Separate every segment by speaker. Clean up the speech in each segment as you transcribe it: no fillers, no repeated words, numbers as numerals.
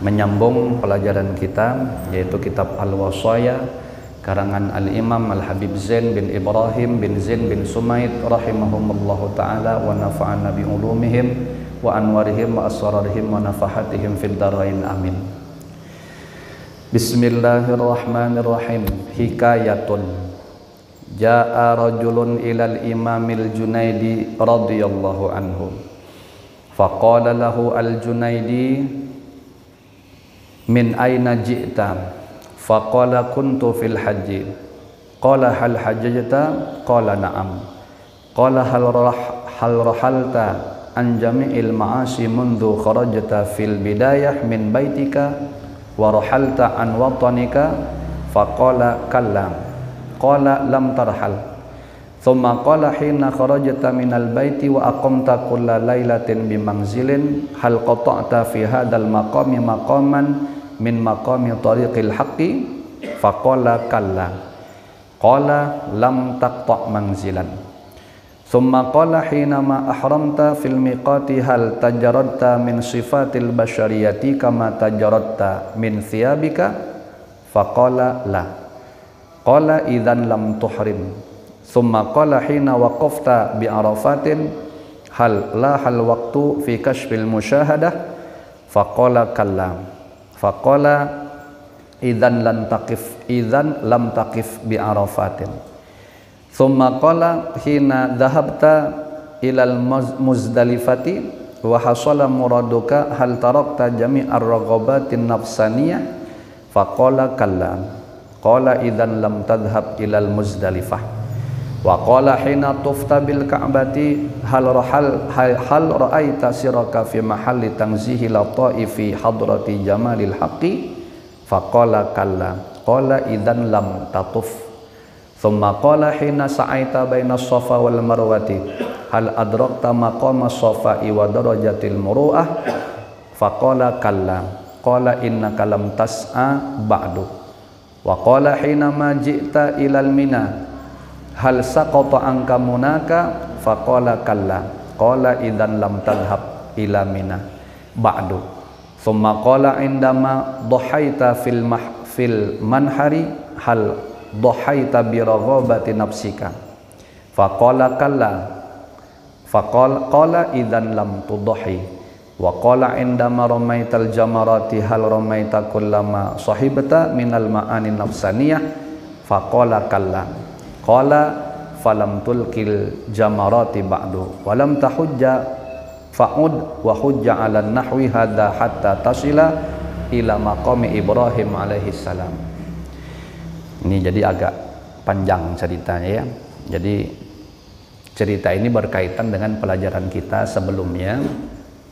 Speaker 1: menyambung pelajaran kita, yaitu kitab Al-Wasaya karangan Al-Imam Al-Habib Zain bin Ibrahim bin Zain bin Sumaid rahimahumullahu ta'ala wa nafa'ana bi ulumihim wa anwarihim wa asrarihim wa nafahatihim fid darain amin. Bismillahirrahmanirrahim. Hikayatun. Ja'a rajulun ilal imamil Junaidi radhiyallahu anhu. Faqala lahu al-Junaidi min aina ji'ta? Faqala kuntu fil haji. Qala hal hajjata? Qala na'am. Qala hal rahalta an jami'il ma'asi mundu kharajta fil bidayah min baitika wa rahalta an watanika? Faqala kalla. Qala lam tarhal. Thumma qala hina kharajta minal baiti wa aqamta kulla lailatin bimanzilin hal qata'ta fi hadzal maqami maqaman min maqami tariqil haqqi? Faqala kalla. Qala lam taqta' manzilan. Thumma qala hina ma ahramta fil miqati hal tajarradta min sifatil bashariyati kama tajarradta min thiyabika? Faqala la. Qala idzan lam tuhrim. Thumma qala hina waqafta bi arafatin hal la hal waqtu fi kashfil musyahadah? Faqala kalla. Faqala idzan lam taqif bi arafatin. Thumma qala hina dhahabta ilal muzdalifati wa hasala muraduka hal tarakta jami'ar raghabatin nafsaniyah? Faqala kalla. Qala idzan lam tadhhab ilal muzdalifah. Wa qala hina tufta bil ka'bati hal ra'aita siraka fi mahalli tanzihi la ta'ifi hadrati jamalil haqqi? Faqala kalla. Qala idzan lam tatuf. Thumma qala hina sa'aita bainas safa wal marwati hal adrakta maqama safa'i wa darajatil muru'ah? Faqala kalla. Qala innaka lam tas'a ba'du. Wa qala hina ma ji'ta ilal mina hal saqata anka munaka? Faqala kalla. Qala idzan lam tadhhab ila mina ba'du. Thumma qala indama dhahaita fil manhari hal dhahaita bi raghabati nafsika? Faqala kalla. Qala idzan lam tudhi. Wa qala indama ramaital jamarati hal ramaita kullama sahibta minal ma'ani nafsaniyah? Faqala kalla. Qala falam tulkil jamarati ba'du wa lam tahujja fa'ud wa hujja 'ala nahwi hadza hatta tasila ila maqami Ibrahim alaihi salam. Ini jadi agak panjang ceritanya ya. Jadi cerita ini berkaitan dengan pelajaran kita sebelumnya.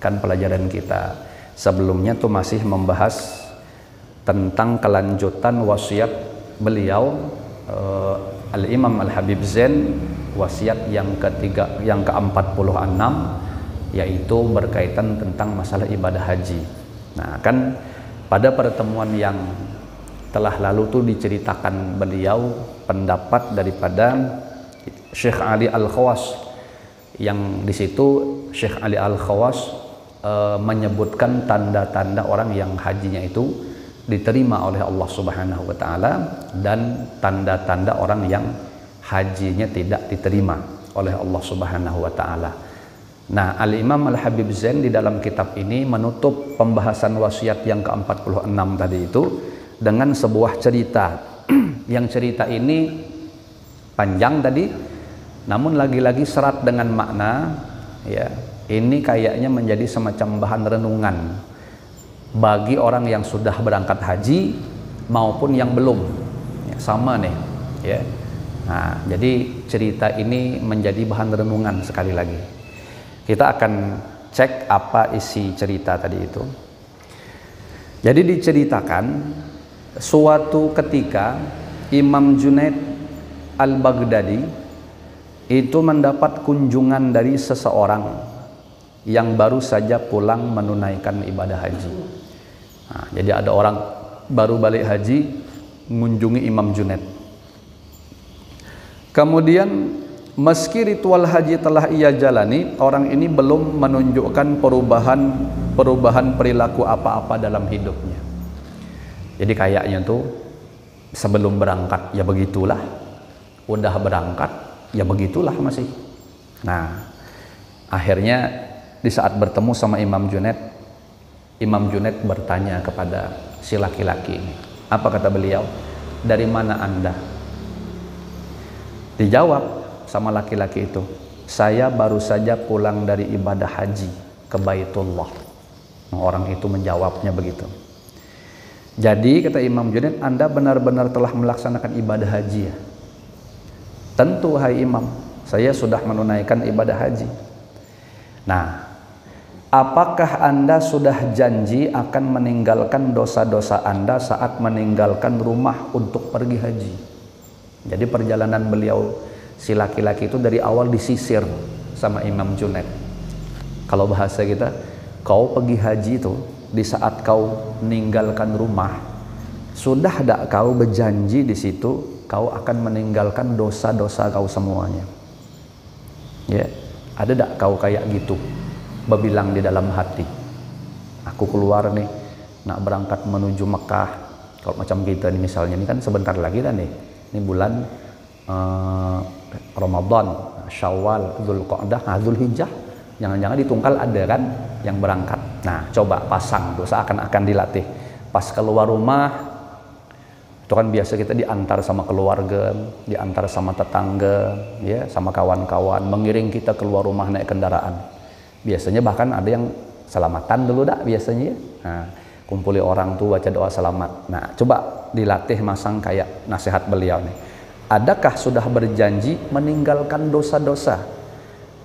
Speaker 1: Kan pelajaran kita sebelumnya tuh masih membahas tentang kelanjutan wasiat beliau Al-Imam Al-Habib Zain, wasiat yang ke-46, yaitu berkaitan tentang masalah ibadah haji. Nah, kan pada pertemuan yang telah lalu tuh diceritakan beliau pendapat daripada Syekh Ali Al-Khawas, yang di situ Syekh Ali Al-Khawas menyebutkan tanda-tanda orang yang hajinya itu diterima oleh Allah Subhanahu wa taala dan tanda-tanda orang yang hajinya tidak diterima oleh Allah Subhanahu wa taala. Nah, Al-Imam Al-Habib Zain di dalam kitab ini menutup pembahasan wasiat yang ke-46 tadi itu dengan sebuah cerita. Yang cerita ini panjang tadi, namun lagi-lagi serat dengan makna ya. Ini kayaknya menjadi semacam bahan renungan bagi orang yang sudah berangkat haji maupun yang belum ya, sama nih ya. Nah, jadi cerita ini menjadi bahan renungan sekali lagi. Kita akan cek apa isi cerita tadi itu. Jadi diceritakan suatu ketika Imam Junaid Al-Baghdadi itu mendapat kunjungan dari seseorang yang baru saja pulang menunaikan ibadah haji. Nah, jadi ada orang baru balik haji mengunjungi Imam Junaid. Kemudian meski ritual haji telah ia jalani, orang ini belum menunjukkan perubahan perubahan perilaku apa-apa dalam hidupnya. Jadi kayaknya tuh sebelum berangkat ya begitulah, udah berangkat ya begitulah masih. Nah, akhirnya di saat bertemu sama Imam Junaid bertanya kepada si laki-laki ini. Apa kata beliau? Dari mana Anda? Dijawab sama laki-laki itu, saya baru saja pulang dari ibadah haji ke Baitullah. Orang itu menjawabnya begitu. Jadi kata Imam Junaid, Anda benar-benar telah melaksanakan ibadah haji ya? Tentu hai Imam, saya sudah menunaikan ibadah haji. Nah, apakah Anda sudah janji akan meninggalkan dosa-dosa Anda saat meninggalkan rumah untuk pergi haji? Jadi perjalanan beliau, si laki-laki itu dari awal disisir sama Imam Junaid. Kalau bahasa kita, kau pergi haji itu di saat kau meninggalkan rumah, sudah tidak kau berjanji di situ kau akan meninggalkan dosa-dosa kau semuanya? Ya, ada tidak kau kayak gitu? Berbilang di dalam hati, aku keluar nih, nak berangkat menuju Mekah. Kalau macam kita nih misalnya, ini kan sebentar lagi dah nih, ini bulan Ramadan, Syawal, Dzulqa'dah, Dzulhijjah. Jangan-jangan di Tungkal ada kan yang berangkat. Nah, coba pasang tuh seakan-akan dilatih. Pas keluar rumah, itu kan biasa kita diantar sama keluarga, diantar sama tetangga, ya, sama kawan-kawan, mengiring kita keluar rumah naik kendaraan. Biasanya bahkan ada yang selamatan dulu dah biasanya. Nah, kumpuli orang tuh baca doa selamat. Nah, coba dilatih masang kayak nasihat beliau nih. Adakah sudah berjanji meninggalkan dosa-dosa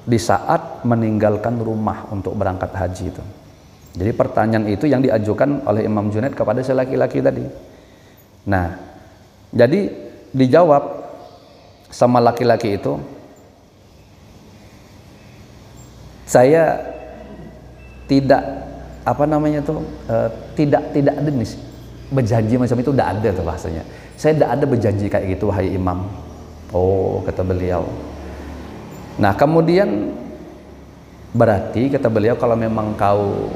Speaker 1: di saat meninggalkan rumah untuk berangkat haji itu? Jadi pertanyaan itu yang diajukan oleh Imam Junaid kepada si laki-laki tadi. Nah, jadi dijawab sama laki-laki itu, saya tidak tidak ada nih berjanji macam itu, tidak ada tuh bahasanya. Saya tidak ada berjanji kayak gitu wahai Imam. Oh, kata beliau. Nah, kemudian berarti kata beliau, kalau memang kau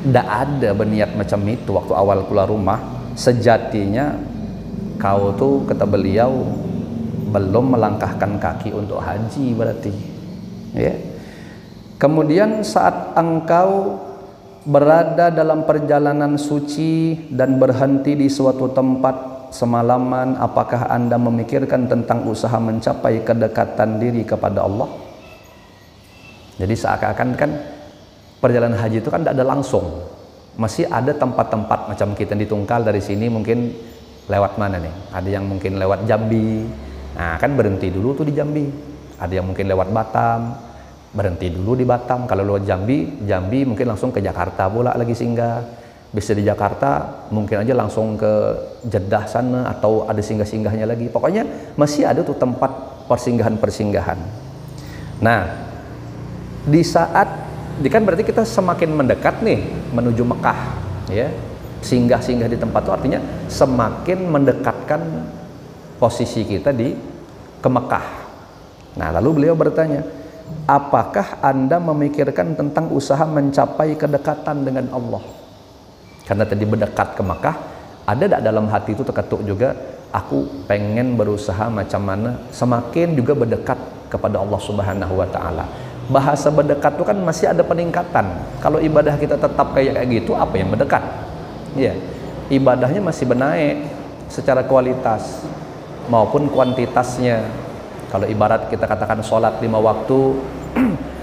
Speaker 1: tidak ada berniat macam itu waktu awal keluar rumah, sejatinya kau tuh kata beliau belum melangkahkan kaki untuk haji berarti, ya. Kemudian saat engkau berada dalam perjalanan suci dan berhenti di suatu tempat semalaman, apakah Anda memikirkan tentang usaha mencapai kedekatan diri kepada Allah? Jadi seakan-akan kan perjalanan haji itu kan tidak ada langsung, masih ada tempat-tempat macam kita di Tungkal, dari sini mungkin lewat mana nih? Ada yang mungkin lewat Jambi, nah kan berhenti dulu tuh di Jambi. Ada yang mungkin lewat Batam, berhenti dulu di Batam. Kalau lewat Jambi mungkin langsung ke Jakarta pula lagi singgah. Bisa di Jakarta mungkin aja langsung ke Jeddah sana, atau ada singgah-singgahnya lagi. Pokoknya masih ada tuh tempat persinggahan-persinggahan. Nah, di saat kan berarti kita semakin mendekat nih menuju Mekah, ya. Singgah-singgah di tempat itu artinya semakin mendekatkan posisi kita ke Mekah. Nah, lalu beliau bertanya, apakah Anda memikirkan tentang usaha mencapai kedekatan dengan Allah? Karena tadi berdekat ke Makkah, ada tak dalam hati itu terketuk juga, aku pengen berusaha macam mana semakin juga berdekat kepada Allah Subhanahu wa Ta'ala. Bahasa berdekat itu kan masih ada peningkatan. Kalau ibadah kita tetap kayak gitu, apa yang berdekat? Ya, ibadahnya masih benaik secara kualitas maupun kuantitasnya. Kalau ibarat kita katakan sholat 5 waktu,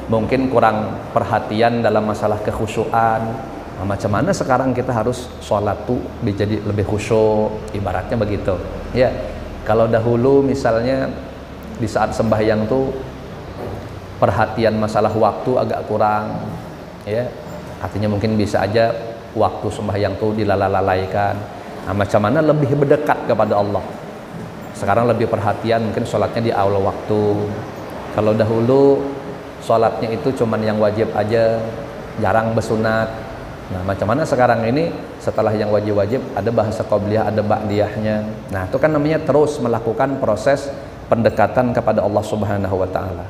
Speaker 1: mungkin kurang perhatian dalam masalah kekhusyuan. Nah, macam mana sekarang kita harus sholat tuh jadi lebih khusyuk, ibaratnya begitu. Ya, kalau dahulu misalnya di saat sembahyang tuh perhatian masalah waktu agak kurang, ya, artinya mungkin bisa aja waktu sembahyang tuh dilalaikan. Nah, macam mana lebih berdekat kepada Allah? Sekarang lebih perhatian, mungkin sholatnya di awal waktu. Kalau dahulu sholatnya itu cuman yang wajib aja, jarang bersunat. Nah, macam mana sekarang ini setelah yang wajib-wajib ada bahasa qobliyah, ada ba'diyahnya. Nah, itu kan namanya terus melakukan proses pendekatan kepada Allah Subhanahu wa Ta'ala.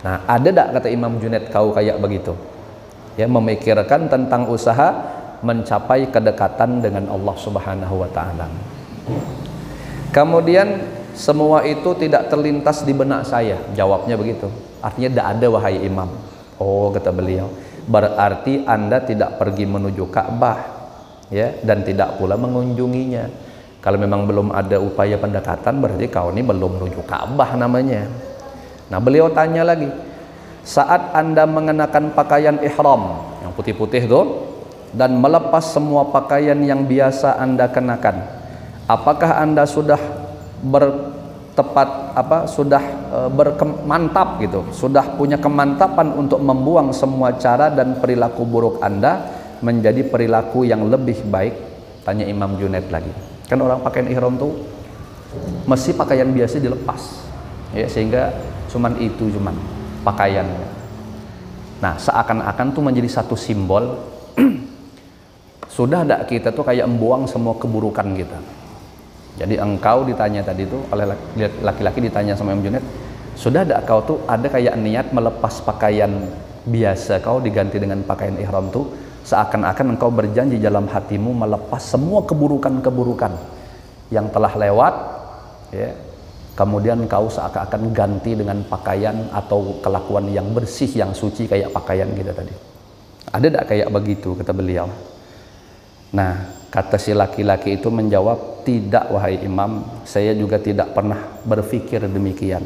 Speaker 1: Nah, ada tak kata Imam Junaid kau kayak begitu? Ya, memikirkan tentang usaha mencapai kedekatan dengan Allah Subhanahu wa taala. Kemudian semua itu tidak terlintas di benak saya. Jawabnya begitu. Artinya tidak ada wahai imam. Oh, kata beliau, berarti Anda tidak pergi menuju Ka'bah, ya, dan tidak pula mengunjunginya. Kalau memang belum ada upaya pendekatan, berarti kau ini belum menuju Ka'bah namanya. Nah, beliau tanya lagi, saat Anda mengenakan pakaian ihram yang putih-putih itu dan melepas semua pakaian yang biasa Anda kenakan, apakah Anda sudah berkemantap gitu, sudah punya kemantapan untuk membuang semua cara dan perilaku buruk Anda menjadi perilaku yang lebih baik? Tanya Imam Junaid lagi. Kan orang pakaian ihram tuh mesti pakaian biasa dilepas, ya, sehingga cuman pakaiannya. Nah, seakan-akan tuh menjadi satu simbol. Sudah tidak kita tuh kayak membuang semua keburukan kita. Jadi engkau ditanya tadi tuh oleh laki-laki, ditanya sama Imam Junaid, sudah tidak kau tuh ada kayak niat melepas pakaian biasa kau diganti dengan pakaian ihram tuh, seakan-akan engkau berjanji dalam hatimu melepas semua keburukan-keburukan yang telah lewat, ya. Kemudian kau seakan-akan ganti dengan pakaian atau kelakuan yang bersih, yang suci kayak pakaian kita tadi. Ada tidak kayak begitu, kata beliau. Nah, kata si laki-laki itu menjawab, tidak wahai imam, saya juga tidak pernah berpikir demikian.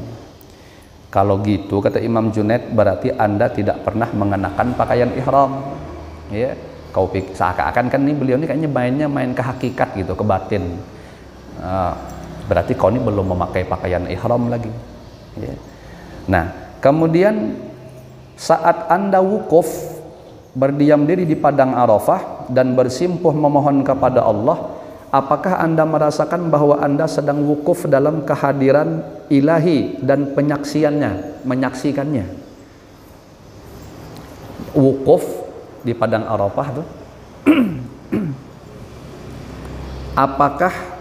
Speaker 1: Kalau gitu, kata Imam Junaid, berarti Anda tidak pernah mengenakan pakaian ihram. Ya, kau pikir seakan-akan kan beliau ini kayaknya main ke hakikat gitu, ke batin. Berarti kau ini belum memakai pakaian ihram lagi, ya. Nah, kemudian saat Anda wukuf, berdiam diri di padang Arafah dan bersimpuh memohon kepada Allah, apakah Anda merasakan bahwa Anda sedang wukuf dalam kehadiran ilahi dan menyaksikannya? Wukuf di padang Arafah tuh apakah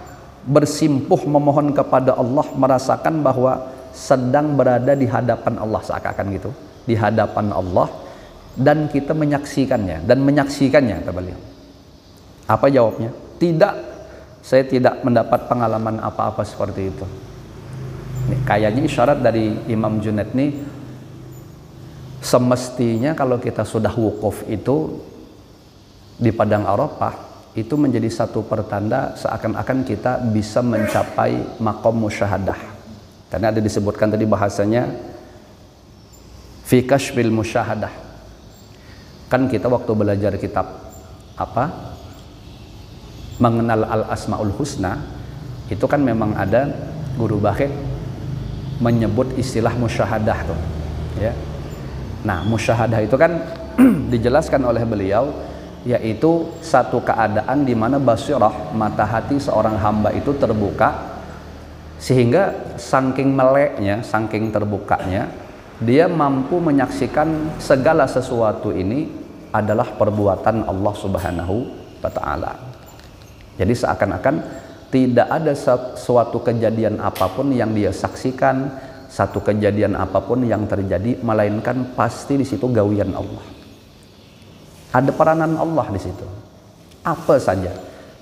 Speaker 1: bersimpuh memohon kepada Allah, merasakan bahwa sedang berada di hadapan Allah, seakan-akan gitu, di hadapan Allah, dan kita menyaksikannya, kata beliau. Apa jawabnya? Tidak, saya tidak mendapat pengalaman apa-apa seperti itu. Ini kayaknya isyarat dari Imam Junaid nih, semestinya kalau kita sudah wukuf itu di padang Arafah, itu menjadi satu pertanda seakan-akan kita bisa mencapai maqam musyahadah. Karena ada disebutkan tadi bahasanya fi kashfil musyahadah. Kan kita waktu belajar kitab mengenal al-asmaul husna, itu kan memang ada guru Bakhit menyebut istilah musyahadah tuh, ya. Nah, musyahadah itu kan dijelaskan oleh beliau, yaitu satu keadaan di mana basirah, mata hati seorang hamba itu terbuka, sehingga saking meleknya, saking terbukanya, dia mampu menyaksikan segala sesuatu ini adalah perbuatan Allah Subhanahu wa ta'ala. Jadi seakan-akan tidak ada suatu kejadian apapun yang dia saksikan, satu kejadian apapun yang terjadi, melainkan pasti di situ gawian Allah. Ada peranan Allah di situ. Apa saja,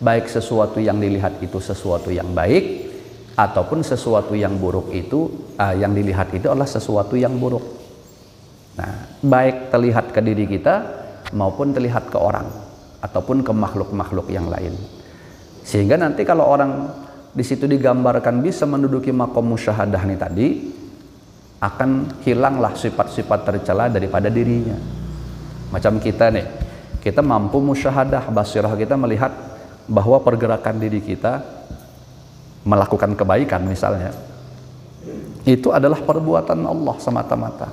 Speaker 1: baik sesuatu yang dilihat itu sesuatu yang baik, ataupun sesuatu yang buruk itu, yang dilihat itu adalah sesuatu yang buruk. Nah, baik terlihat ke diri kita maupun terlihat ke orang ataupun ke makhluk-makhluk yang lain. Sehingga nanti kalau orang di situ digambarkan bisa menduduki maqam musyahadah nih tadi, akan hilanglah sifat-sifat tercela daripada dirinya. Macam kita nih, kita mampu musyahadah, basirah kita melihat bahwa pergerakan diri kita melakukan kebaikan misalnya, itu adalah perbuatan Allah semata-mata.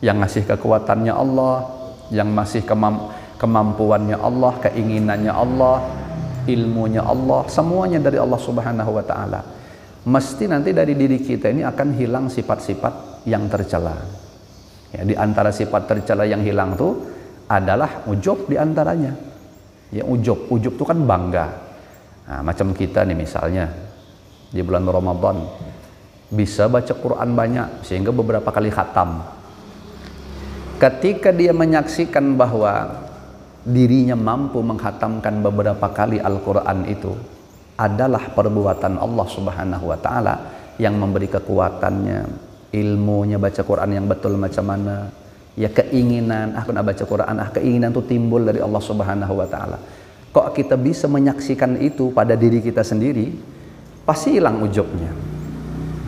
Speaker 1: Yang ngasih kekuatannya Allah, yang masih kemampuannya Allah, keinginannya Allah, ilmunya Allah, semuanya dari Allah Subhanahu wa ta'ala. Mesti nanti dari diri kita ini akan hilang sifat-sifat yang tercela. Ya, di antara sifat tercela yang hilang tuh adalah ujub di antaranya. Ya, ujub itu kan bangga. Nah, macam kita nih misalnya di bulan Ramadan bisa baca Quran banyak sehingga beberapa kali khatam. ketika dia menyaksikan bahwa dirinya mampu menghatamkan beberapa kali Al-Quran itu adalah perbuatan Allah Subhanahu wa Ta'ala yang memberi kekuatannya, ilmunya baca Quran yang betul macam mana, ya keinginan aku nak baca Quran, keinginan itu timbul dari Allah Subhanahu wa Ta'ala. Kok kita bisa menyaksikan itu pada diri kita sendiri, pasti hilang ujubnya,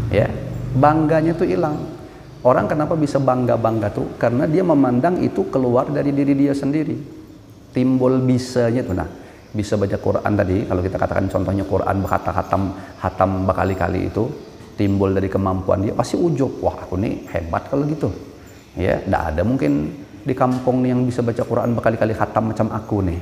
Speaker 1: ya, bangganya tuh hilang. Orang kenapa bisa bangga tuh? Karena dia memandang itu keluar dari diri dia sendiri, timbul bisanya tuh. Nah, bisa baca Quran tadi, kalau kita katakan contohnya Quran hatam berkali-kali itu timbul dari kemampuan dia, pasti ujub. Wah, aku nih hebat kalau gitu, ya. Nggak ada mungkin di kampung nih yang bisa baca Quran berkali-kali hatam macam aku nih.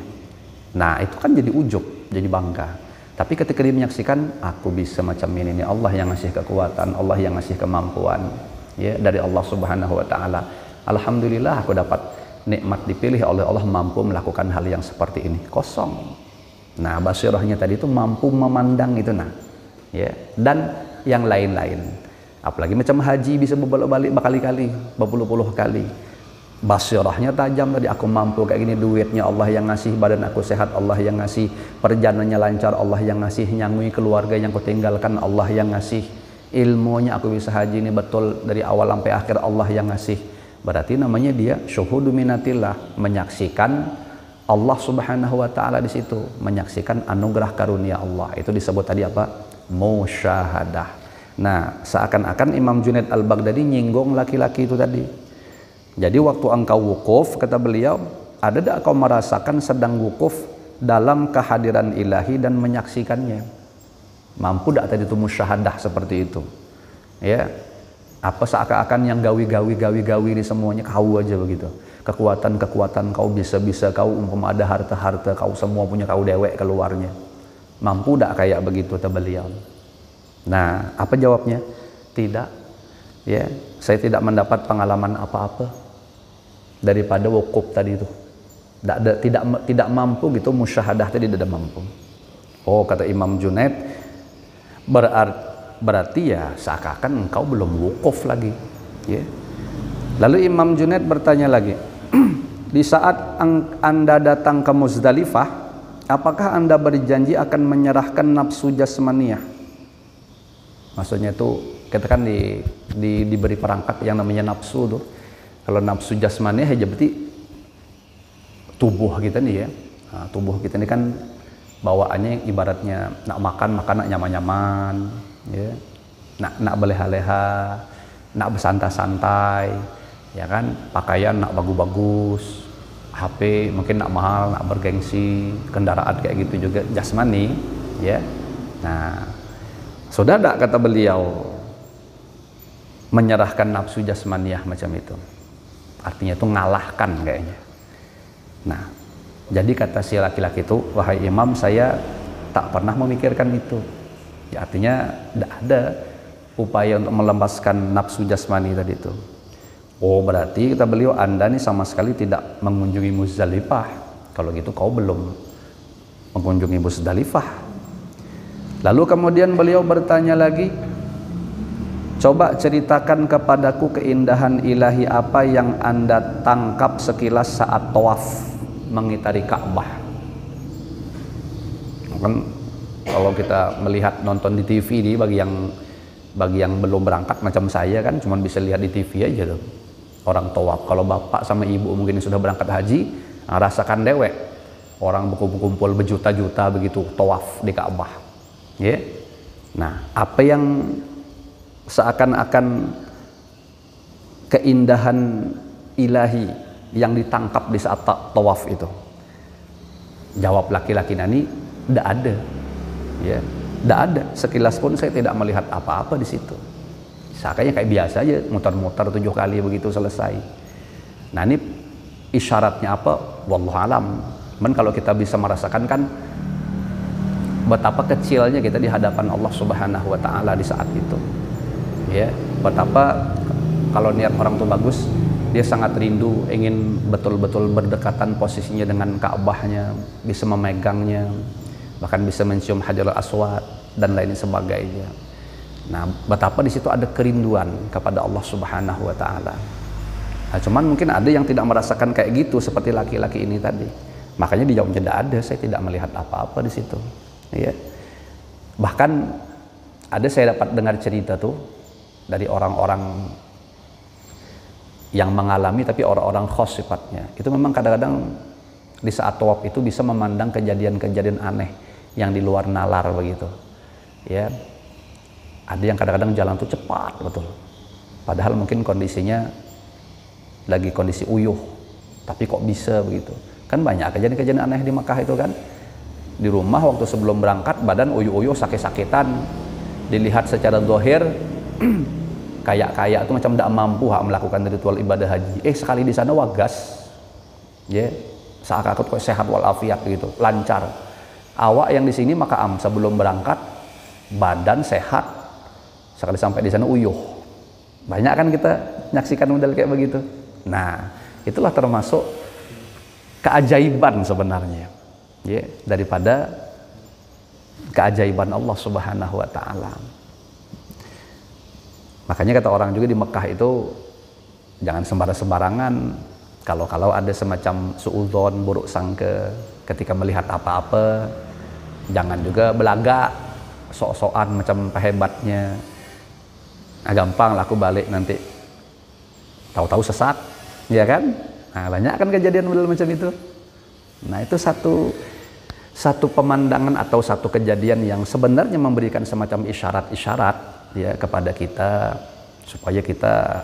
Speaker 1: Nah, itu kan jadi ujub, jadi bangga. Tapi ketika dia menyaksikan, aku bisa macam ini nih, Allah yang ngasih kekuatan, Allah yang ngasih kemampuan, ya, dari Allah Subhanahu wa Ta'ala. Alhamdulillah aku dapat nikmat dipilih oleh Allah mampu melakukan hal yang seperti ini. Kosong. Nah, basirahnya tadi itu mampu memandang itu, nah, ya, dan yang lain-lain. Apalagi macam haji bisa bolak-balik berkali-kali, berpuluh-puluh kali. Basirahnya tajam tadi, aku mampu kayak gini, duitnya Allah yang ngasih, badan aku sehat Allah yang ngasih, perjalanannya lancar Allah yang ngasih, nyangui keluarga yang kutinggalkan Allah yang ngasih, ilmunya aku bisa haji ini betul dari awal sampai akhir Allah yang ngasih. Berarti namanya dia syuhudu minatillah, menyaksikan Allah Subhanahu wa Ta'ala di situ, menyaksikan anugerah karunia Allah. Itu disebut tadi apa? Musyahadah. Nah, seakan-akan Imam Junaid Al-Baghdadi nyinggung laki-laki itu tadi. Jadi waktu engkau wukuf, kata beliau, ada tak kau merasakan sedang wukuf dalam kehadiran ilahi dan menyaksikannya? Mampu tak tadi itu musyahadah seperti itu? Ya, apa seakan-akan yang gawi-gawi di semuanya kau aja begitu. Kekuatan-kekuatan kau bisa-bisa kau, umpama ada harta-harta kau semua punya kau dewek keluarnya. Mampu tak kayak begitu, kata beliau? Nah, apa jawabnya? Tidak. Ya, saya tidak mendapat pengalaman apa-apa daripada wukuf tadi itu. Tidak mampu gitu, musyahadah tadi tidak mampu. Oh, kata Imam Junaid, berarti ya seakan-akan engkau belum wukuf lagi, ya. Lalu Imam Junaid bertanya lagi, di saat Anda datang ke Muzdalifah, apakah Anda berjanji akan menyerahkan nafsu jasmaniyah? Maksudnya itu kita kan diberi perangkat yang namanya nafsu tuh. Kalau nafsu jasmaniyah ya berarti tubuh kita nih, ya. Nah, tubuh kita ini kan bawaannya ibaratnya nak makan nak nyaman-nyaman, ya. Nak beleha-leha, nak bersantai-santai, ya kan, pakaian nak bagus-bagus, HP mungkin nak mahal, nak bergengsi, kendaraan kayak gitu juga jasmani, ya. Nah, sudah tak kata beliau menyerahkan nafsu jasmaniyah macam itu? Artinya itu ngalahkan kayaknya. Nah, jadi kata si laki-laki itu, wahai imam, saya tak pernah memikirkan itu. Ya, artinya tidak ada upaya untuk melepaskan nafsu jasmani tadi itu. Oh, berarti kata beliau, Anda nih sama sekali tidak mengunjungi Muzdalifah. Kalau gitu kau belum mengunjungi Muzdalifah. Lalu kemudian beliau bertanya lagi, coba ceritakan kepadaku keindahan ilahi apa yang Anda tangkap sekilas saat tawaf mengitari Ka'bah. Kan kalau kita melihat nonton di TV ini, bagi yang belum berangkat macam saya kan cuma bisa lihat di TV aja tuh orang tawaf. Kalau bapak sama ibu mungkin sudah berangkat haji, rasakan dewek orang berkumpul berjuta-juta begitu tawaf di Ka'bah, ya. Nah, apa yang seakan-akan keindahan ilahi yang ditangkap di saat tawaf itu? Jawab laki-laki nani, tidak ada, ya, tidak ada. Sekilas pun saya tidak melihat apa-apa di situ. Sakanya kayak biasa aja, muter-muter 7 kali begitu selesai. Nah, ini isyaratnya apa? Wallahu alam. Men kalau kita bisa merasakan kan betapa kecilnya kita di hadapan Allah Subhanahu wa Ta'ala di saat itu. Ya, betapa kalau niat orang tuh bagus, dia sangat rindu, ingin betul-betul berdekatan posisinya dengan Ka'bahnya, bisa memegangnya, bahkan bisa mencium Hajarul Aswad dan lain sebagainya. Nah, betapa di situ ada kerinduan kepada Allah Subhanahu wa Ta'ala. Nah, cuman mungkin ada yang tidak merasakan kayak gitu seperti laki-laki ini tadi. Makanya dijawab tidak ada, saya tidak melihat apa-apa di situ. Ya. Bahkan ada saya dapat dengar cerita tuh dari orang-orang yang mengalami tapi orang-orang khos sifatnya. Itu memang kadang-kadang di saat tawaf itu bisa memandang kejadian-kejadian aneh yang di luar nalar begitu. Ya. Ada yang kadang-kadang jalan tuh cepat betul. Padahal mungkin kondisinya lagi kondisi uyuh, tapi kok bisa begitu. Kan banyak kejadian-kejadian aneh di Mekah itu kan. Di rumah waktu sebelum berangkat badan uyuh-uyuh, sakit-sakitan, dilihat secara zahir kayak itu macam tidak mampu melakukan ritual ibadah haji. Sekali di sana wagas, ya, seakan-akan kok sehat walafiat gitu, lancar. Awak yang di sini maka sebelum berangkat badan sehat, sekali sampai di sana uyuh. Banyak kan kita menyaksikan model kayak begitu. Nah, itulah termasuk keajaiban sebenarnya, ya, daripada keajaiban Allah Subhanahu wa Ta'ala. Makanya kata orang juga di Mekah itu jangan sembarangan. Kalau ada semacam suudzon, buruk sangka ketika melihat apa-apa, jangan juga belagak, sok-sokan macam hebatnya. Nah, gampang lah aku balik nanti tahu-tahu sesat, ya kan? Nah, banyak kan kejadian model macam itu. Nah, itu satu pemandangan atau satu kejadian yang sebenarnya memberikan semacam isyarat-isyarat ya kepada kita supaya kita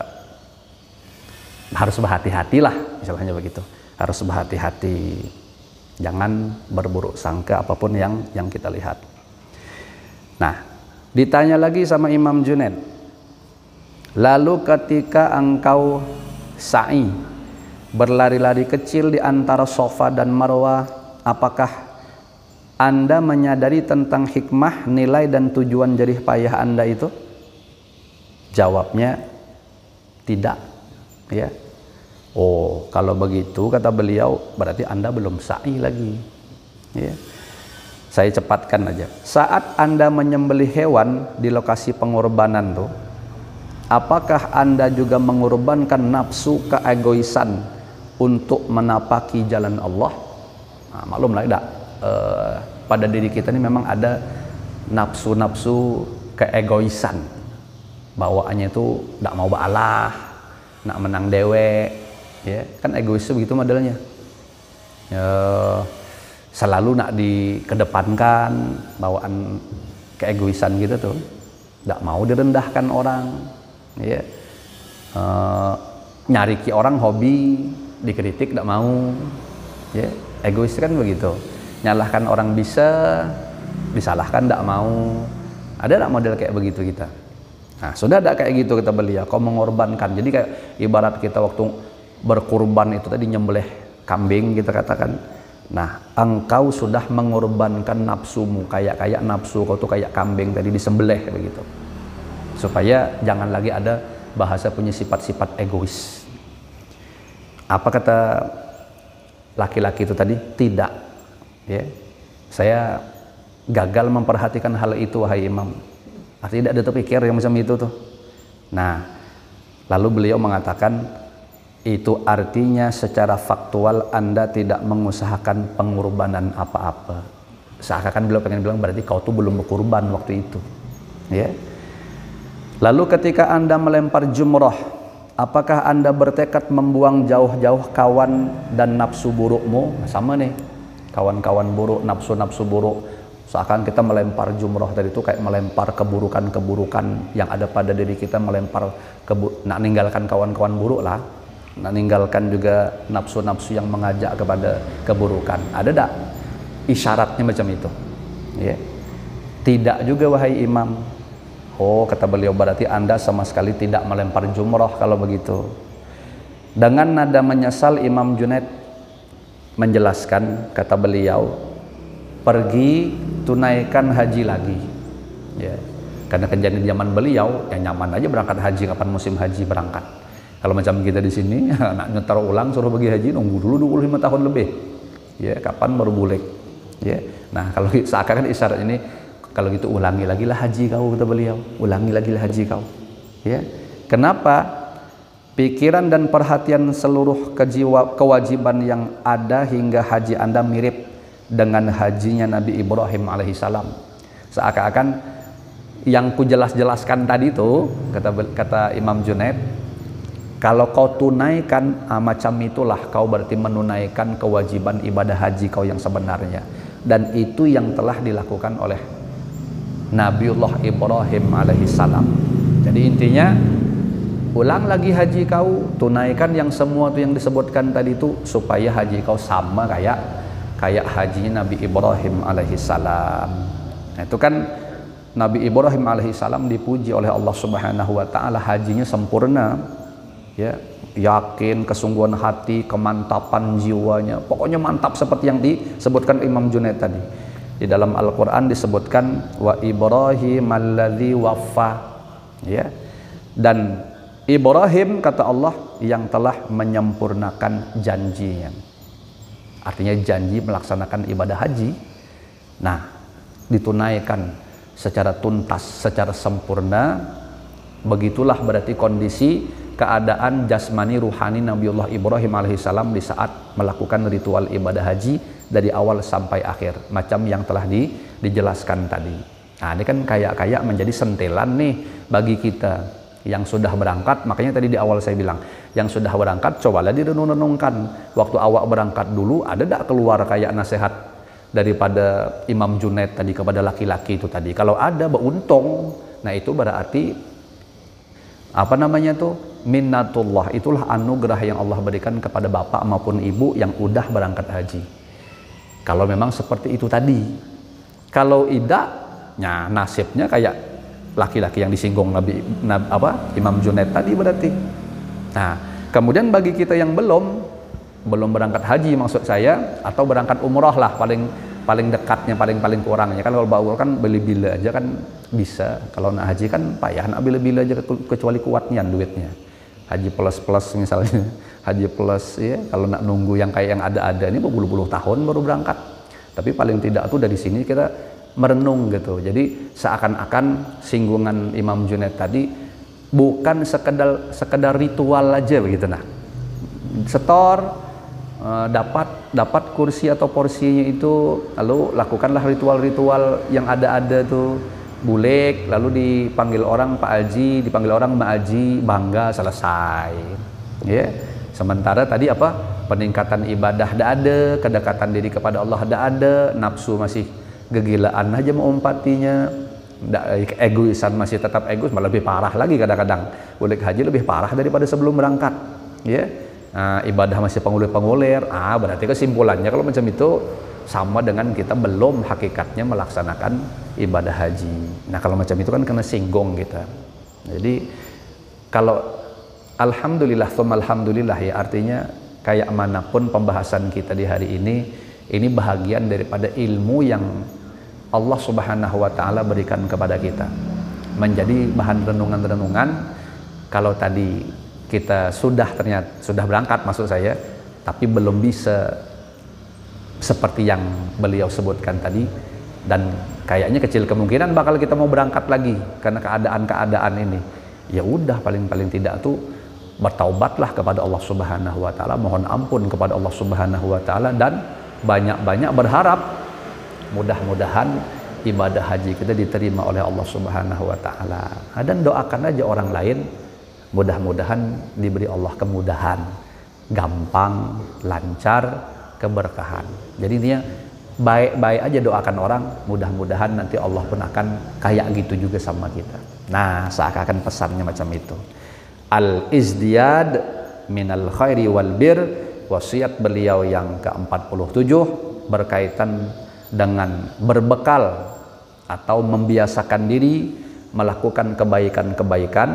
Speaker 1: harus berhati-hatilah, misalnya begitu. Harus berhati-hati. Jangan berburuk sangka apapun yang kita lihat. Nah, ditanya lagi sama Imam Junaid. Lalu ketika engkau sa'i, berlari-lari kecil di antara Safa dan Marwah, apakah Anda menyadari tentang hikmah, nilai dan tujuan jerih payah Anda itu? Jawabnya tidak, ya. Oh, kalau begitu kata beliau berarti Anda belum sa'i lagi, ya. Saya cepatkan aja. Saat Anda menyembelih hewan di lokasi pengorbanan tuh, apakah Anda juga mengorbankan nafsu keegoisan untuk menapaki jalan Allah? Nah, maklumlah tidak, pada diri kita ini memang ada nafsu-nafsu keegoisan. Bawaannya itu tidak mau baalah, nak menang dewe, ya kan egois begitu modelnya. Selalu nak dikedepankan bawaan keegoisan gitu tuh, tidak mau direndahkan orang. Ya, nyariki orang hobi, dikritik tidak mau, ya, egois kan begitu. Nyalahkan orang bisa, disalahkan tidak mau. Ada tidak model kayak begitu kita? Nah, sudah ada kayak gitu kata beliau. Kau mengorbankan. Jadi kayak ibarat kita waktu berkurban itu tadi nyembelih kambing kita katakan. Nah, engkau sudah mengorbankan nafsumu, kayak nafsu kau tuh kayak kambing tadi disembelih begitu. Supaya jangan lagi ada bahasa punya sifat-sifat egois. Apa kata laki-laki itu tadi? Tidak, ya. Saya gagal memperhatikan hal itu, wahai Imam. Artinya tidak ada terpikir yang macam itu tuh. Nah, lalu beliau mengatakan itu artinya secara faktual Anda tidak mengusahakan pengorbanan apa-apa. Seakan-akan beliau pengen bilang berarti kau tuh belum berkorban waktu itu, ya. Lalu ketika Anda melempar jumrah, apakah Anda bertekad membuang jauh-jauh kawan dan nafsu burukmu? Nah, sama nih, kawan-kawan buruk, nafsu-nafsu buruk. Seakan kita melempar jumrah tadi itu kayak melempar keburukan-keburukan yang ada pada diri kita, melempar nak ninggalkan kawan-kawan buruk lah, nak ninggalkan juga nafsu-nafsu yang mengajak kepada keburukan. Ada tak isyaratnya macam itu? Ya. Tidak juga, wahai Imam. Oh, kata beliau, berarti Anda sama sekali tidak melempar jumrah kalau begitu. Dengan nada menyesal Imam Junaid menjelaskan, kata beliau, pergi tunaikan haji lagi, ya. Karena kejadian zaman beliau yang nyaman aja berangkat haji kapan musim haji berangkat. Kalau macam kita di sini nak nyetar ulang suruh pergi haji nunggu dulu 25 tahun lebih, ya, kapan baru boleh, ya. Nah, kalau seakan-akan isyarat ini, kalau gitu ulangi lagi lah haji kau, kata beliau, ulangi lagi lah haji kau, ya. Kenapa? pikiran dan perhatian seluruh kewajiban yang ada hingga haji Anda mirip dengan hajinya Nabi Ibrahim alaihissalam. Seakan-akan yang ku jelaskan tadi itu, kata Imam Junaid, kalau kau tunaikan macam itulah kau berarti menunaikan kewajiban ibadah haji kau yang sebenarnya. Dan itu yang telah dilakukan oleh Nabiullah Ibrahim alaihissalam. Jadi intinya, ulang lagi haji kau, tunaikan yang semua itu yang disebutkan tadi itu, supaya haji kau sama kayak haji Nabi Ibrahim alaihissalam. Nah, itu kan Nabi Ibrahim alaihissalam dipuji oleh Allah Subhanahu wa taala, hajinya sempurna. Ya, yakin, kesungguhan hati, kemantapan jiwanya, pokoknya mantap seperti yang disebutkan Imam Junaid tadi. Di dalam Al-Quran disebutkan wa Ibrahim alladzi waffa, ya, dan Ibrahim kata Allah yang telah menyempurnakan janjinya, artinya janji melaksanakan ibadah haji, nah ditunaikan secara tuntas, secara sempurna. Begitulah berarti kondisi keadaan jasmani ruhani Nabiullah Ibrahim alaihissalam di saat melakukan ritual ibadah haji dari awal sampai akhir, macam yang telah dijelaskan tadi. Nah, ini kan kayak menjadi sentelan nih bagi kita yang sudah berangkat. Makanya tadi di awal saya bilang, yang sudah berangkat cobalah direnung-renungkan, waktu awak berangkat dulu ada tak keluar kayak nasihat daripada Imam Junaid tadi kepada laki-laki itu tadi? Kalau ada, beruntung. Nah, itu berarti apa namanya tuh, minnatullah, itulah anugerah yang Allah berikan kepada bapak maupun ibu yang udah berangkat haji. Kalau memang seperti itu tadi. Kalau tidak, ya nasibnya kayak laki-laki yang disinggung Imam Junaid tadi berarti. Nah, kemudian bagi kita yang belum berangkat haji maksud saya, atau berangkat umroh lah paling dekatnya, paling kurangnya kan. Kalau bawa kan beli-bila aja kan bisa, kalau nak haji kan payah nak beli-bila aja, kecuali kuatnya duitnya. Haji plus misalnya, haji plus ya, kalau nak nunggu yang kayak yang ada-ada ini berpuluh-puluh tahun baru berangkat. Tapi paling tidak tuh dari sini kita merenung gitu. Jadi seakan-akan singgungan Imam Junaid tadi bukan sekedar ritual aja begitu. Nah, setor dapat kursi atau porsinya itu, lalu lakukanlah ritual-ritual yang ada tuh, bulek, lalu dipanggil orang Pak Haji, dipanggil orang Mbak Haji, bangga, selesai. Ya, sementara tadi peningkatan ibadah tidak ada, kedekatan diri kepada Allah tidak ada, nafsu masih gegilaan aja mengumpatinya, egoisan masih tetap egois, malah lebih parah lagi kadang-kadang. Bulek haji lebih parah daripada sebelum berangkat. Ya. Ibadah masih pengulir-pengulir, berarti kesimpulannya kalau macam itu sama dengan kita belum hakikatnya melaksanakan ibadah haji. Nah, kalau macam itu kan kena singgung kita. Jadi kalau alhamdulillah ya, artinya kayak manapun pembahasan kita di hari ini bahagian daripada ilmu yang Allah Subhanahu wa taala berikan kepada kita, menjadi bahan renungan-renungan. Kalau tadi kita sudah berangkat maksud saya, tapi belum bisa seperti yang beliau sebutkan tadi, dan kayaknya kecil kemungkinan bakal kita mau berangkat lagi karena keadaan ini. Ya udah, paling tidak tuh bertaubatlah kepada Allah Subhanahu wa taala, mohon ampun kepada Allah Subhanahu wa taala, dan banyak-banyak berharap mudah-mudahan ibadah haji kita diterima oleh Allah Subhanahu wa taala. Dan doakan aja orang lain, mudah-mudahan diberi Allah kemudahan, gampang, lancar, keberkahan. Jadi intinya baik-baik aja doakan orang, mudah-mudahan nanti Allah pun akan kayak gitu juga sama kita. Nah, seakan-akan pesannya macam itu. Al-izdiyad minal khairi wal bir, wasiat beliau yang ke-47 berkaitan dengan berbekal atau membiasakan diri melakukan kebaikan-kebaikan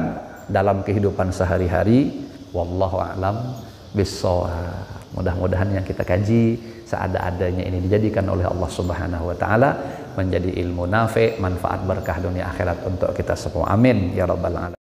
Speaker 1: dalam kehidupan sehari-hari. Wallahu a'lam bissawab. Mudah-mudahan yang kita kaji seada-adanya ini dijadikan oleh Allah Subhanahu wa taala menjadi ilmu nafi', manfaat berkah dunia akhirat untuk kita semua. Amin ya rabbal alamin.